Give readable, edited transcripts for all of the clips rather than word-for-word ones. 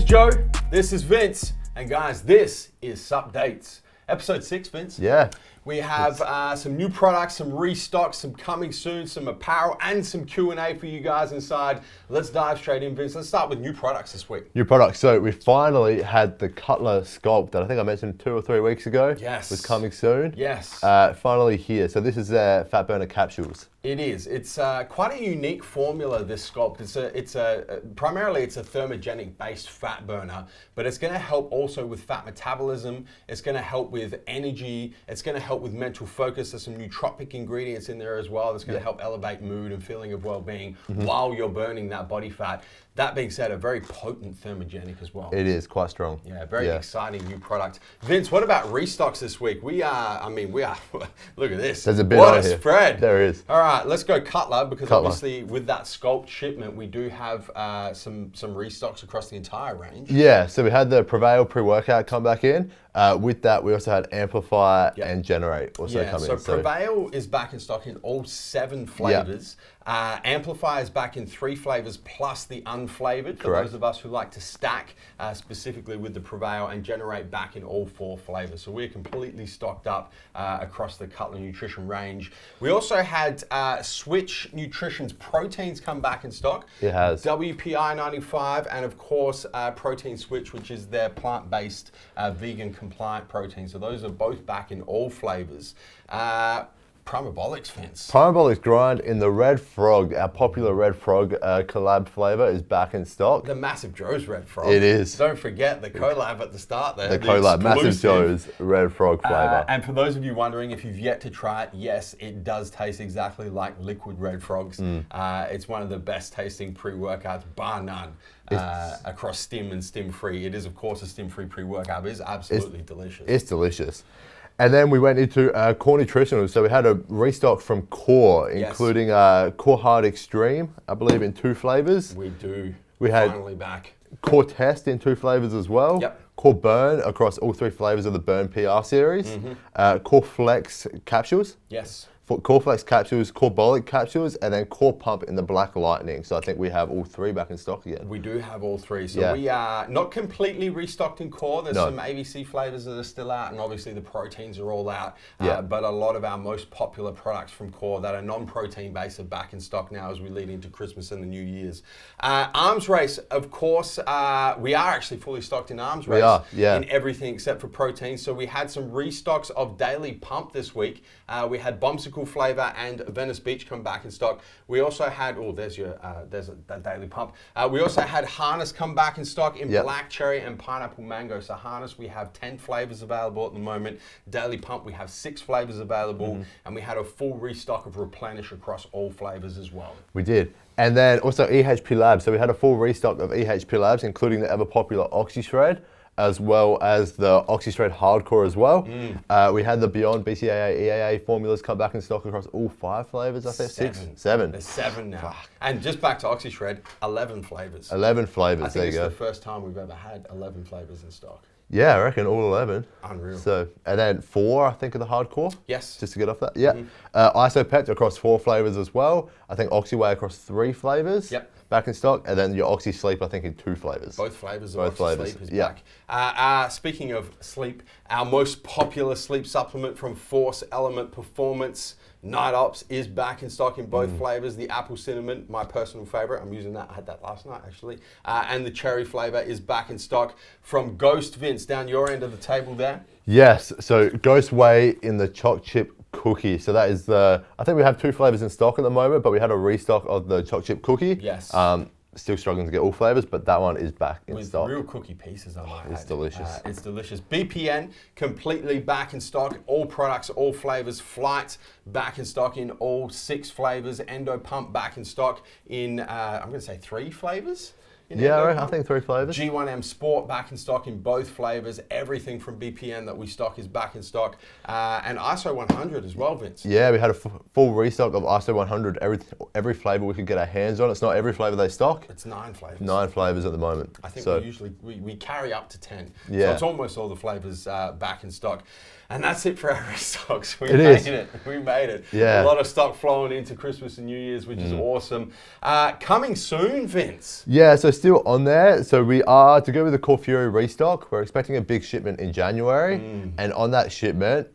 Joe, this is Vince, and guys, this is Sup Dates. Episode 6, Vince. Yeah. We have some new products, some restocks, some coming soon, some apparel, and some Q&A for you guys inside. Let's dive straight in, Vince. Let's start with new products this week. New products. So we finally had the Cutler Sculpt that I think I mentioned 2 or 3 weeks ago. Yes. Was coming soon. Yes. Finally here. So this is fat burner capsules. It is. It's quite a unique formula, this sculpt. Primarily it's a thermogenic based fat burner, but it's going to help also with fat metabolism. It's going to help with energy. It's going to help with mental focus. There's some nootropic ingredients in there as well. That's going to help elevate mood and feeling of well-being while you're burning that body fat. That being said, a very potent thermogenic as well. It is quite strong. Yeah, very exciting new product. Vince, what about restocks this week? We are, look at this. There's a bit what on a here. spread. There is. All right, let's go Cutler, because Cutler. obviously with that Sculpt shipment, we do have some restocks across the entire range. Yeah, so we had the Prevail pre-workout come back in. With that, we also had Amplify and Generate also come in. So Prevail is back in stock in all 7 flavors. Amplify is back in 3 flavors plus the unflavored for those of us who like to stack specifically with the Prevail, and Generate back in all 4 flavors. So we're completely stocked up across the Cutler Nutrition range. We also had Switch Nutrition's proteins come back in stock. It has. WPI 95 and of course Protein Switch, which is their plant-based vegan compliant protein. So those are both back in all flavors. Primabolics, Vince. Primabolics Grind in the Red Frog, our popular Red Frog collab flavor, is back in stock. The Massive Joe's Red Frog. It is. Don't forget the collab at the start there. The collab, Massive exclusive. Joe's Red Frog flavor. And for those of you wondering if you've yet to try it, yes, it does taste exactly like liquid Red Frogs. It's one of the best tasting pre-workouts, bar none. Across Stim and Stim Free. It is, of course, a Stim Free pre-workout. It is absolutely delicious. It's delicious. And then we went into Core Nutritionals. So we had a restock from Core, including Core Hard Extreme, I believe, in 2 flavors. We do. We had finally back. Core Test in 2 flavors as well. Yep. Core Burn across all 3 flavors of the Burn PR series. Core Flex capsules. Yes. Core Flex capsules, Core Bolic capsules, and then Core Pump in the Black Lightning. So I think we have all 3 back in stock again. We do have all 3. So we are not completely restocked in Core. There's some ABC flavors that are still out, and obviously the proteins are all out. But a lot of our most popular products from Core that are non-protein based are back in stock now as we lead into Christmas and the New Year's. Arms Race, of course, we are actually fully stocked in Arms Race. We are, in everything except for protein. So we had some restocks of Daily Pump this week. We had Bombsicle flavor and Venice Beach come back in stock. We also had, there's a Daily Pump. We also had Harness come back in stock in Black Cherry and Pineapple Mango. So Harness, we have 10 flavors available at the moment. Daily Pump, we have 6 flavors available. And we had a full restock of Replenish across all flavors as well. We did. And then also EHP Labs. So we had a full restock of EHP Labs, including the ever popular OxyShred, as well as the OxyShred Hardcore as well. We had the Beyond BCAA, EAA formulas come back in stock across all 5 flavors, I think. 7. There's 7 now. And just back to OxyShred, 11 flavors. 11 flavors, I think there you it's go. the first time we've ever had 11 flavors in stock. Yeah, I reckon all 11. Unreal. So, and then 4, I think, of the Hardcore. Yes. Just to get off that. Yeah. Isopect across 4 flavors as well. I think OxyWay across 3 flavors. Yep. Back in stock, and then your Oxy Sleep, I think, in 2 flavors. Both flavors of Both Oxy flavors. Sleep is back. Speaking of sleep, our most popular sleep supplement from Force Element Performance, Night Ops, is back in stock in both flavors. The apple cinnamon, my personal favorite. I'm using that. I had that last night, actually. And the cherry flavor is back in stock from Ghost. Vince, down your end of the table there. Yes, so Ghost Whey in the choc chip cookie. So that is I think we have 2 flavors in stock at the moment, but we had a restock of the choc chip cookie. Yes. Still struggling to get all flavors, but that one is back in With stock. real cookie pieces, I might add. It's delicious. It's delicious. BPN, completely back in stock. All products, all flavors. Flight, back in stock in all 6 flavors. Endo Pump, back in stock in, I'm going to say 3 flavors. Yeah, I think 3 flavors. G1M Sport back in stock in both flavors. Everything from BPN that we stock is back in stock. And ISO 100 as well, Vince. Yeah, we had a full restock of ISO 100. Every flavor we could get our hands on. It's not every flavor they stock. It's 9 flavors. 9 flavors at the moment. I think so, we usually we carry up to 10. Yeah. So it's almost all the flavors back in stock. And that's it for our restocks. We It made is. it. We made it. Yeah. A lot of stock flowing into Christmas and New Year's, which is awesome. Coming soon, Vince. Yeah, so still on there. So we are, to go with the Core Fury restock, we're expecting a big shipment in January. And on that shipment,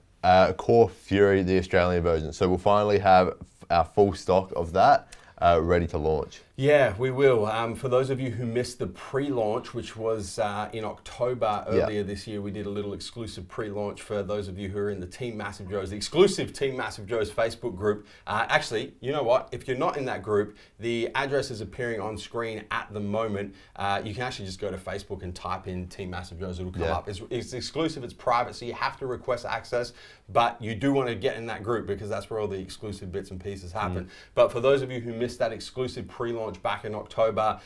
Core Fury, the Australian version. So we'll finally have our full stock of that ready to launch. Yeah, we will. For those of you who missed the pre-launch, which was in October earlier this year, we did a little exclusive pre-launch for those of you who are in the Team Massive Joes, the exclusive Team Massive Joes Facebook group. Actually, you know what? If you're not in that group, the address is appearing on screen at the moment. You can actually just go to Facebook and type in Team Massive Joes. It'll come up. It's exclusive. It's private, so you have to request access. But you do want to get in that group because that's where all the exclusive bits and pieces happen. But for those of you who missed that exclusive pre-launch back in October,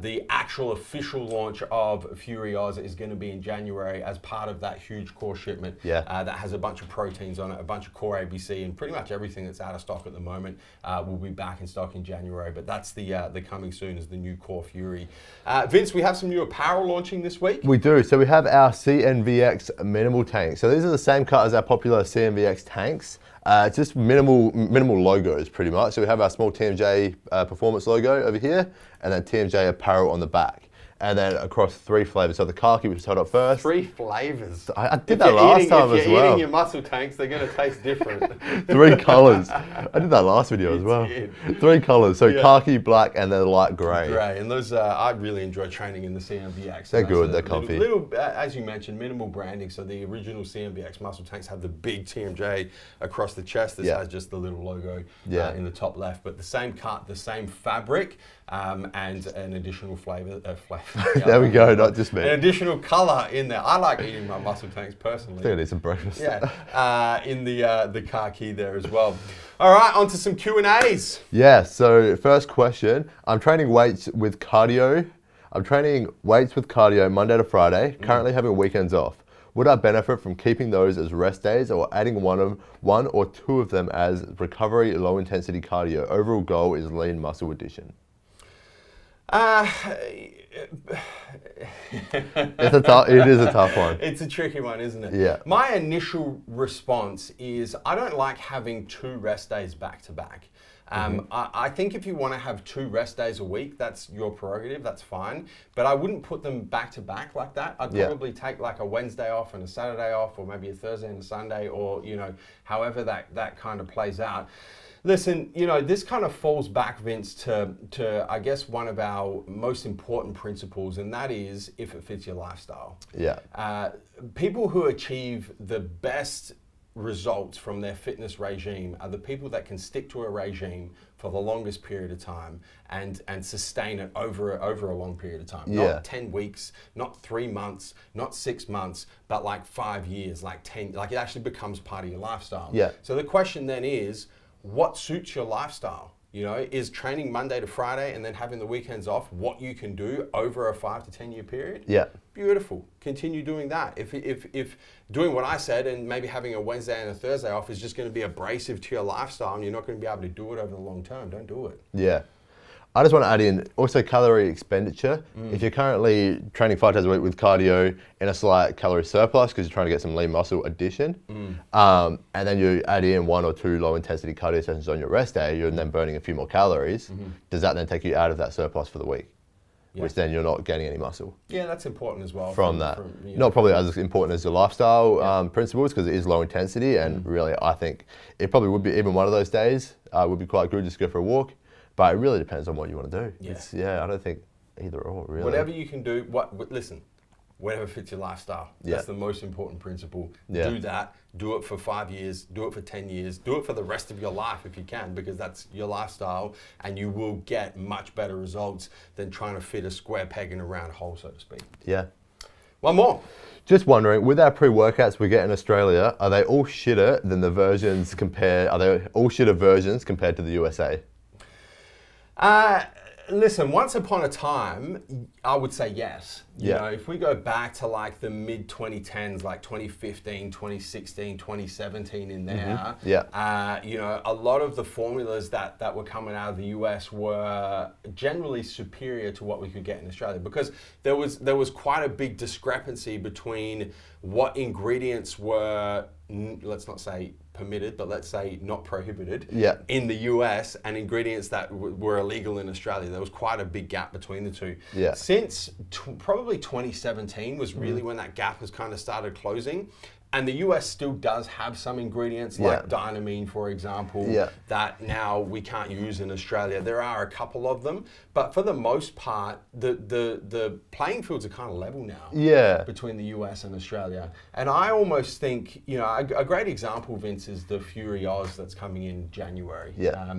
the actual official launch of Fury Oz is going to be in January as part of that huge core shipment that has a bunch of proteins on it, a bunch of core ABC, and pretty much everything that's out of stock at the moment will be back in stock in January. But that's the coming soon is the new Core Fury. Vince, we have some new apparel launching this week. We do. So we have our CNVX minimal tanks. So these are the same cut as our popular CNVX tanks. Just minimal logos pretty much. So we have our small TMJ performance logo over here, and then TMJ apparel on the back. And then across 3 flavors. So the khaki, which is held up first. 3 flavors. I did that last time as If you're well. eating your muscle tanks, they're going to taste different. 3 colors. I did that last video as well. did. 3 colors. So khaki, black, and then light gray. Great, and those I really enjoy training in the CMVX. They're good, they're comfy. Little, as you mentioned, minimal branding. So the original CMVX muscle tanks have the big TMJ across the chest. This has just the little logo in the top left, but the same cut, the same fabric, and an additional flavor. There we go, not just me. An additional color in there. I like eating my muscle tanks personally. I think I need some breakfast. Yeah, in the khaki there as well. All right, on to some Q&As. Yeah, so first question. I'm training weights with cardio. Monday to Friday, currently having weekends off. Would I benefit from keeping those as rest days or adding one or two of them as recovery low intensity cardio? Overall goal is lean muscle addition. It is a tough one. It's a tricky one, isn't it? Yeah. My initial response is I don't like having 2 rest days back to back. I think if you want to have 2 rest days a week, that's your prerogative, that's fine. But I wouldn't put them back to back like that. I'd probably take like a Wednesday off and a Saturday off, or maybe a Thursday and a Sunday, or however that kind of plays out. Listen, this kind of falls back, Vince, to I guess one of our most important principles, and that is if it fits your lifestyle. Yeah. People who achieve the best results from their fitness regime are the people that can stick to a regime for the longest period of time and sustain it over a long period of time. Not 10 weeks, not 3 months, not 6 months, but like 5 years, like 10, like it actually becomes part of your lifestyle. Yeah. So the question then is, what suits your lifestyle? Is training Monday to Friday and then having the weekends off what you can do over a 5 to 10 year period? Yeah. Beautiful. Continue doing that. If doing what I said and maybe having a Wednesday and a Thursday off is just going to be abrasive to your lifestyle and you're not going to be able to do it over the long term, don't do it. Yeah. I just want to add in also calorie expenditure. If you're currently training 5 days a week with cardio in a slight calorie surplus because you're trying to get some lean muscle addition, and then you add in 1 or 2 low intensity cardio sessions on your rest day, you're then burning a few more calories. Does that then take you out of that surplus for the week? Which then you're not gaining any muscle. Yeah, that's important as well. From that. Not probably as important as your lifestyle principles because it is low intensity, and really I think it probably would be even one of those days would be quite good just to go for a walk. But it really depends on what you want to do. Yeah, I don't think either or really. Whatever you can do, listen, whatever fits your lifestyle. That's the most important principle. Do that. Do it for 5 years. Do it for 10 years. Do it for the rest of your life if you can, because that's your lifestyle, and you will get much better results than trying to fit a square peg in a round hole, so to speak. Yeah. One more. Just wondering, with our pre-workouts we get in Australia, are they all shitter than the versions are they all shitter versions compared to the USA? Listen, once upon a time, I would say yes. You Yeah. know, if we go back to like the mid 2010s, like 2015, 2016, 2017 in there, Yeah. you know, a lot of the formulas that were coming out of the US were generally superior to what we could get in Australia, because there was quite a big discrepancy between what ingredients were, let's not say permitted, but let's say not prohibited Yeah. in the US, and ingredients that were illegal in Australia. There was quite a big gap between the two. Yeah. Since probably 2017 was really when that gap has kind of started closing. And the US still does have some ingredients like dynamine, for example, that now we can't use in Australia. There are a couple of them, but for the most part, the playing fields are kind of level now. Yeah. Between the US and Australia. And I almost think, you know, a great example, Vince, is the Fury Oz that's coming in January. Yeah.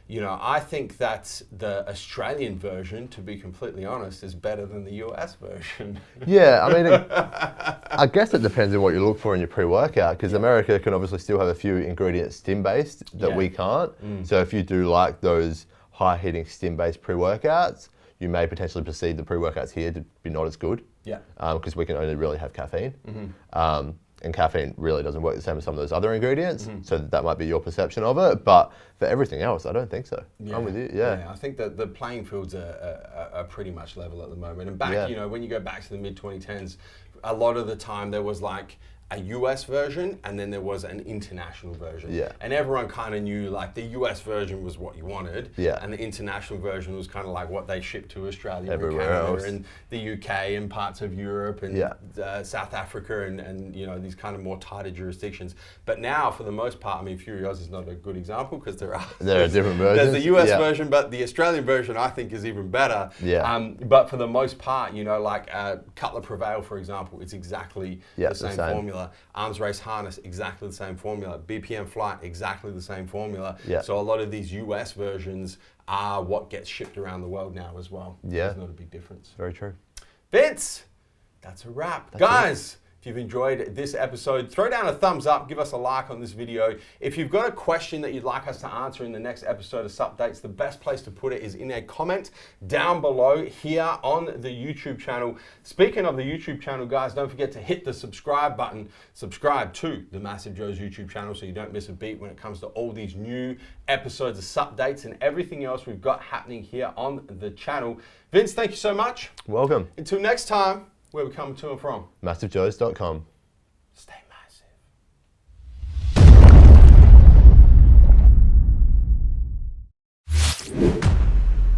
You know, I think that the Australian version, to be completely honest, is better than the US version. Yeah, I mean, I guess it depends on what you look for in your pre-workout, because America can obviously still have a few ingredients stim-based that we can't. So if you do like those high-hitting stim-based pre-workouts, you may potentially perceive the pre-workouts here to be not as good. Yeah. Because we can only really have caffeine. And caffeine really doesn't work the same as some of those other ingredients. So that might be your perception of it. But for everything else, I don't think so. Yeah. I'm with you. Yeah. I think that the playing fields are pretty much level at the moment. And back, you know, when you go back to the mid 2010s, a lot of the time there was like a US version and then there was an international version. Yeah. And everyone kind of knew like the US version was what you wanted. Yeah. And the international version was kind of like what they shipped to Australia Everywhere and Canada else. and the UK and parts of Europe and South Africa and you know, these kind of more tighter jurisdictions. But now, for the most part, I mean, Fury Oz is not a good example because there are different versions. There's the US version, but the Australian version I think is even better. Yeah. But for the most part, you know, like Cutler Prevail, for example, it's exactly the same formula. Arms Race Harness, exactly the same formula. BPM Flight, exactly the same formula. Yeah. So a lot of these US versions are what gets shipped around the world now as well. Yeah. There's not a big difference. Very true. Vince, that's a wrap. Guys, if you've enjoyed this episode, throw down a thumbs up, give us a like on this video. If you've got a question that you'd like us to answer in the next episode of Supdates, the best place to put it is in a comment down below here on the YouTube channel. Speaking of the YouTube channel, guys, don't forget to hit the subscribe button. Subscribe to the Massive Joe's YouTube channel so you don't miss a beat when it comes to all these new episodes of Supdates and everything else we've got happening here on the channel. Vince, thank you so much. Welcome. Until next time, where we come to and from. MassiveJoes.com. Stay massive.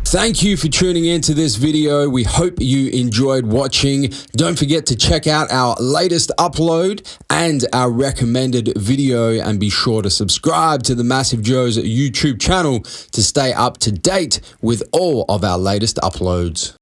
Thank you for tuning in to this video. We hope you enjoyed watching. Don't forget to check out our latest upload and our recommended video, and be sure to subscribe to the Massive Joe's YouTube channel to stay up to date with all of our latest uploads.